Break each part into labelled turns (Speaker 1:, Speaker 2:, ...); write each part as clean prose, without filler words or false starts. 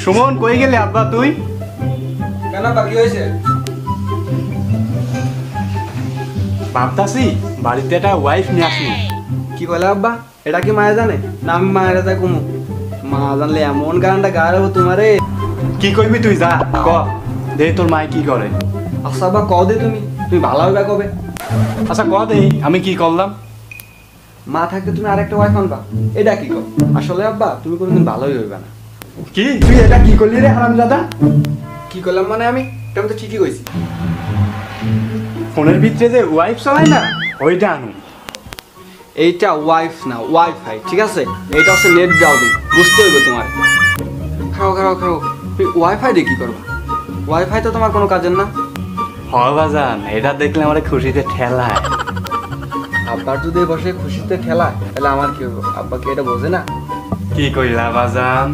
Speaker 1: সুমন কই গেলি আব্বা তুই?
Speaker 2: কেন বাকি হয়েছে?
Speaker 1: ভাবতাছি বাড়িতে একটা ওয়াইফ নিয়ে আসি।
Speaker 2: কি বলে আব্বা? এটা কি মায়া জানে না আমি মায়ের তাই কমু? মা জানলে এমন গানটা গাড়াবো তোমারে।
Speaker 1: কি কইবি তুই যা ক দে তোর মাই কি করে।
Speaker 2: আচ্ছা আব্বা ক দে তুমি ভালো হবে কবে?
Speaker 1: আচ্ছা ক দে আমি কি করলাম।
Speaker 2: মা থাকতে তুমি আরেকটা ওয়াইফ আনবা, এটা কি কর? আসলে আব্বা তুমি কোনোদিন ভালোই হইবে না।
Speaker 1: কি তুই এটা কি করলি রে হারামজাদা?
Speaker 2: কি করলাম মানে আমি তো ঠিকই কইছি।
Speaker 1: ফোনের ভিতরে যে ওয়াইফ চালায় না ওইটা আনু।
Speaker 2: এইটা ওয়াইফ না ওয়াইফাই, ঠিক আছে? এইটা হচ্ছে নেট ব্রাউজিং, বুঝতে হইবে তোমার। খাও তুমি ওয়াইফাই দিয়ে কি করবা? ওয়াইফাই তো তোমার কোনো কাজের না।
Speaker 1: বাজান এটা দেখলে আমার খুশিতে ঠেলায়।
Speaker 2: আব্বার যদি বসে খুশিতে ঠেলায় তাহলে আমার কি হইব? আব্বা কি এটা বোঝে না?
Speaker 1: কি কইলা বাজান?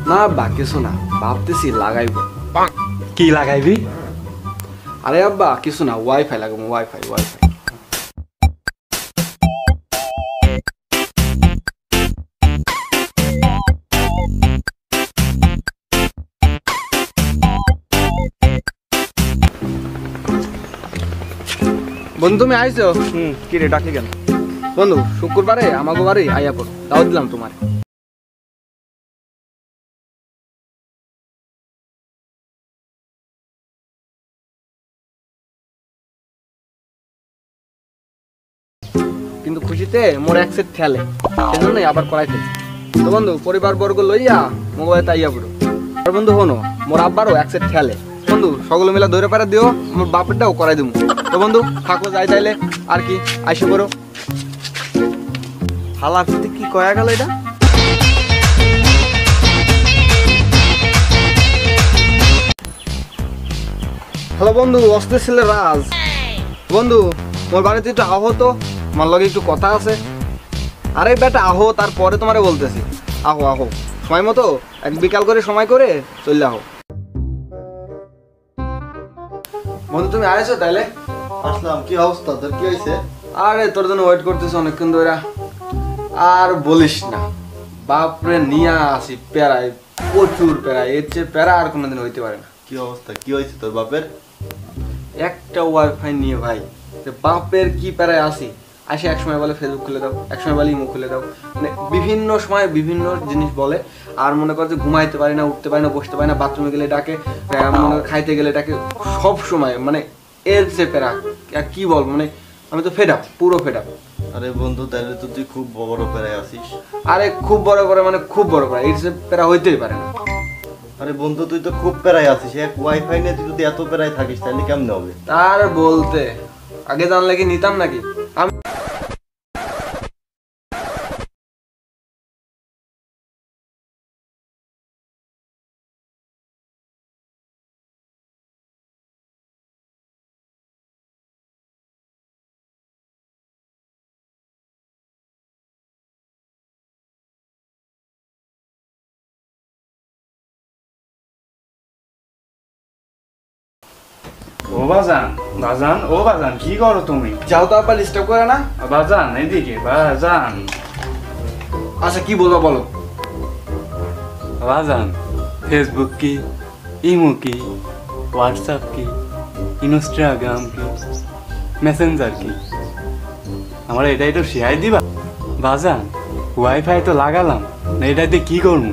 Speaker 2: না আব্বা কিছু না, ভাবতেছি লাগাইব।
Speaker 1: কি লাগাইবি?
Speaker 2: আরে আব্বা কিছু না, ওয়াইফাই লাগাবো, ওয়াইফাই। বন্ধু তুমি আইছো?
Speaker 1: কি রে ডাকি কেন?
Speaker 2: বন্ধু শুক্রবারে আমাকে বাড়ি আইয়া পড়ো, দাও দিলাম তোমার। কিন্তু খুশিতে মোর এক সেট ঠেলে, সেজন্য আবার করাইতে। তো বন্ধু পরিবার বর্গ লইয়া মোবাইল তাইয়া পড়ো। আর বন্ধু হনো মোর আব্বারও এক সেট ঠেলে। বন্ধু সকলে মিলা ধরে পারে দিও, আমার বাপেরটাও করাই দেবো। তো বন্ধু থাকো যাই তাইলে আর কি, আইসে পড়ো। হালার প্রতি কি কয়া গেল এটা? হ্যালো বন্ধু, অস্তে ছেলে রাজ। বন্ধু মোর বাড়িতে একটু আহো তো, আমার লগে একটু কথা আছে। আরে বেটা আহো, তারপরে তোমারে বলতেছি। আহো সময় মতো এক বিকাল করে সময় করে চলে আহো। বন্ধু তুমি আইছো তাইলে?
Speaker 3: আসলাম। কি অবস্থা তোর, কি হয়েছে?
Speaker 2: আরে তোর জন্য ওয়েট করতেছ অনেকক্ষণ ধরে। আর বলিস না, বাপরে নিয়ে আসি প্যারায়, প্রচুর প্যারায়। এর চেয়ে প্যারা আর কোনোদিন হইতে পারে না।
Speaker 3: কি অবস্থা, কি হয়েছে তোর বাপের?
Speaker 2: একটা ওয়াইফাই নিয়ে ভাই বাপের কি প্যারায় আসি। আসে এক সময় বলে ফেসবুক খুলে দাও, এক সময় বলে ইমো খুলে দাও, মানে বিভিন্ন সময় বিভিন্ন জিনিস বলে। আর মনে কর যে ঘুমাইতে পারি না, উঠতে পারি না, বসতে পারি না, বাথরুমে গেলে ডাকে, মনে খাইতে গেলে ডাকে, সব সময় মানে এর যে প্যারা কি বল, মানে আমি তো ফেড আপ, পুরো ফেড আপ।
Speaker 3: আরে বন্ধু তাহলে তো তুই খুব বড় প্যারায় আসিস।
Speaker 2: আরে খুব বড় করে মানে খুব বড় করে, এর যে প্যারা হইতেই পারে না।
Speaker 3: আরে বন্ধু তুই তো খুব প্যারায় আসিস, এক ওয়াইফাই নিয়ে তুই যদি এত প্যারায় থাকিস তাহলে কেমন হবে?
Speaker 2: তার বলতে আগে জানলে কি নিতাম নাকি আমি?
Speaker 1: ও বাজান কি করো তুমি?
Speaker 2: যাও তো আবার ডিস্টার্ব করে না।
Speaker 1: বাজান এদিকে বাজান।
Speaker 2: আচ্ছা কি বলবো বলো।
Speaker 1: বাজান ফেসবুক কি, ইমো কি, হোয়াটসঅ্যাপ কি, ইনস্টাগ্রাম কি, মেসেঞ্জার কি, আমার এটাই তো শেয়ার দিবা। বাজান ওয়াইফাই তো লাগালাম না, এটা দিয়ে কি করবো?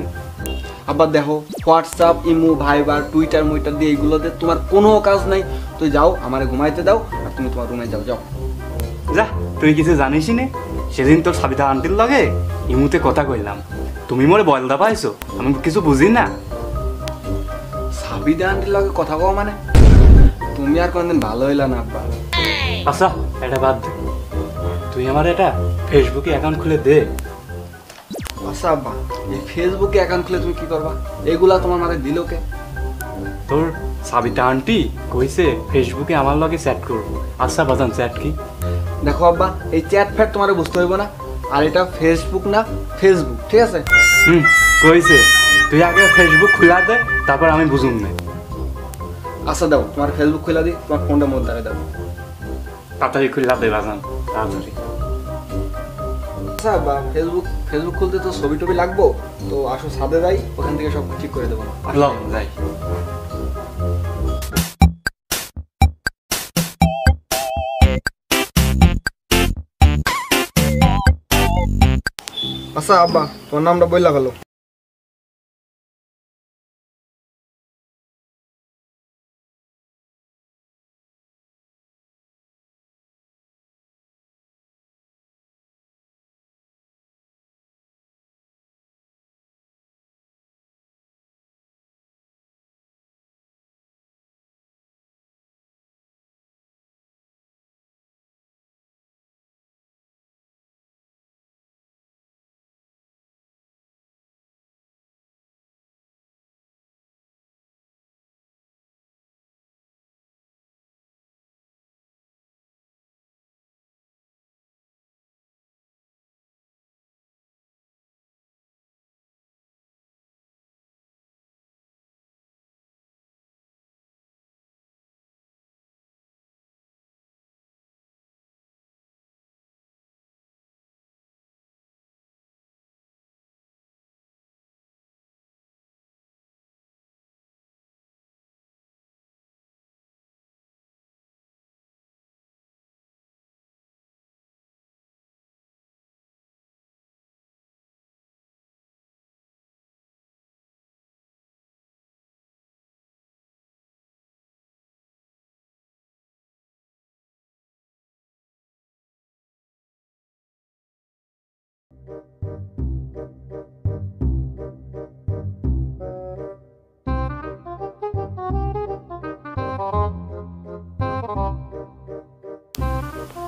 Speaker 2: আবার দেখো হোয়াটসঅ্যাপ, ইমো, ভাইবার, টুইটার মুইটার দিয়ে এইগুলোতে তোমার কোনো কাজ নাই। তুই যাও, আমারে ঘুমাইতে দাও, আর তুমি তোমার রুমে যাও।
Speaker 1: যা, তুই কিছু জানিসই নে। সেদিন তোর সাবিতা আন্টির লগে ইমুতে কথা কইলাম, তুমি মোরে বলদা পাইছো, আমি কিছু বুঝি না।
Speaker 2: সাবিতা আন্টির লগে কথা কও মানে? তুমি আর কোনদিন ভালো হইলা না আব্বা।
Speaker 1: আচ্ছা এটা বাদ দে, তুই আমার এটা ফেসবুকে অ্যাকাউন্ট খুলে দে।
Speaker 2: আচ্ছা আব্বা, এই ফেসবুকে অ্যাকাউন্ট খুলে তুমি কি করবা? এগুলা তোমার মাথায় দিল কে?
Speaker 1: তোর সাবিতা আন্টি কইছে ফেসবুকে আমার লগে চ্যাট করবো। আচ্ছা বাজান চ্যাট কি?
Speaker 2: দেখো আব্বা, এই চ্যাট ফ্যাট তোমার বুঝতে হইব না। আর এটা ফেসবুক না, ফেসবুক, ঠিক আছে?
Speaker 1: কইছে তুই আগে ফেসবুক খুলা দে, তারপর আমি বুঝুম না।
Speaker 2: আচ্ছা দাও, তোমার ফেসবুক খুলে দিই, তোমার ফোনটা মধ্যে দাও।
Speaker 1: তাড়াতাড়ি খুলা দে বাজান, তাড়াতাড়ি।
Speaker 2: আচ্ছা বা ফেসবুক খুলতে তো ছবি টবি লাগবো। তো আসো ছাদে যাই, ওখান থেকে সব ঠিক করে দেবো।
Speaker 1: লও যাই।
Speaker 2: আচ্ছা আব্বা, তোমার নামটা বললা গেল।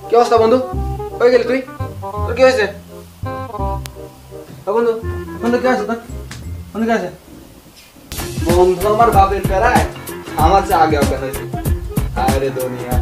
Speaker 2: কি অবস্থা বন্ধু? কই গেলি তুই? তোর কি হয়েছে? বন্ধু, বন্ধু কি আছে তোর? বন্ধু কি আছে? বন্ধু আমার বাপের প্যারায় আমার চেয়ে আগে অজ্ঞান হয়েছে। আরে দুনিয়া।